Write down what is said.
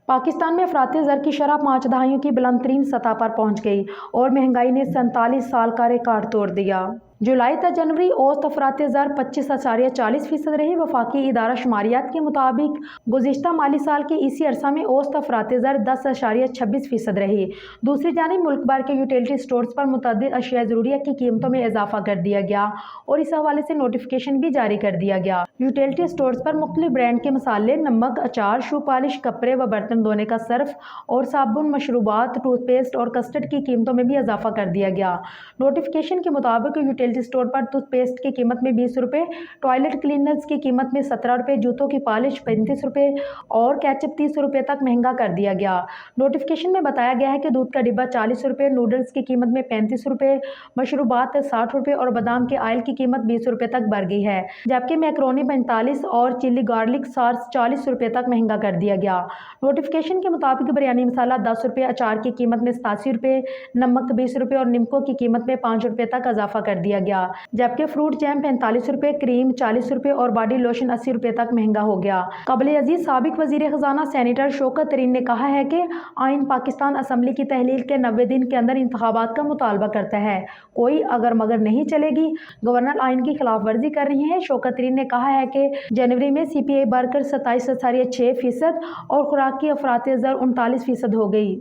पाकिस्तान में अफराती ज़र की शरह 5 दहाइयों की बुलंदतरीन सतह पर पहुंच गई और महंगाई ने 47 साल का रिकॉर्ड तोड़ दिया। जुलाई तक जनवरी औसत अफराती ज़र 25.40% रही। वफाकी इदारा शुमारियात के मुताबिक गुज़िश्ता माली साल के इसी अरसा में औसत अफराती ज़र 10.26% रही। दूसरी जानिब मुल्क भर के यूटिलिटी स्टोर्स पर मुतअद्दिद अशिया ज़रूरिया की कीमतों में इजाफा कर दिया गया और इस हवाले से नोटिफिकेशन भी जारी कर दिया गया। यूटिलिटी स्टोर्स पर मुख्तलिफ ब्रांड के मसाले, नमक, अचार, शू पॉलिश, कपड़े व बर्तन धोने का सर्फ और साबुन, मशरूबात, टूथपेस्ट और कस्टर्ड की कीमतों में भी इजाफा कर दिया गया। नोटिफिकेशन के मुताबिक यूटिलिटी स्टोर पर टूथपेस्ट की कीमत में 20 रुपये, टॉयलेट क्लीनर्स की कीमत में 17 रुपये, जूतों की पॉलिश 35 रुपये और केचप 30 रुपये तक महंगा कर दिया गया। नोटिफिकेशन में बताया गया है कि दूध का डिब्बा 40 रुपये, नूडल्स की कीमत में 35 रुपये, मशरूबात 60 रुपये और बादाम के ऑयल की कीमत 20 रुपये तक बढ़ गई है, जबकि मैक्रोनी 45 और चिली गार्लिक सॉस 40 रुपये तक महंगा कर दिया गया। नोटिफिकेशन के मुताबिक बिरयानी मसाला 10 रुपये, अचार की कीमत में 87 रुपये, नमक 20 रुपये और निम्को की कीमत में 5 रुपये तक इजाफा कर दिया गया, जबकि फ्रूट जैम 45 रुपये, क्रीम 40 रुपये और बॉडी लोशन 80 रुपये तक महंगा हो गया। काबिल अजीज साबिक वजीर खजाना सेनेटर शौकत तरीन ने कहा है कि आइन पाकिस्तान असम्बली की तहलील के 90 दिन के अंदर इंतखाबात का मुतालबा करता है। कोई अगर मगर नहीं चलेगी। गवर्नर आइन की खिलाफ वर्जी कर रही है। शौकत तरीन ने कहा है कि जनवरी में CPI बढ़कर 27.6% और खुराक की अफराती ज़र 39% हो गई।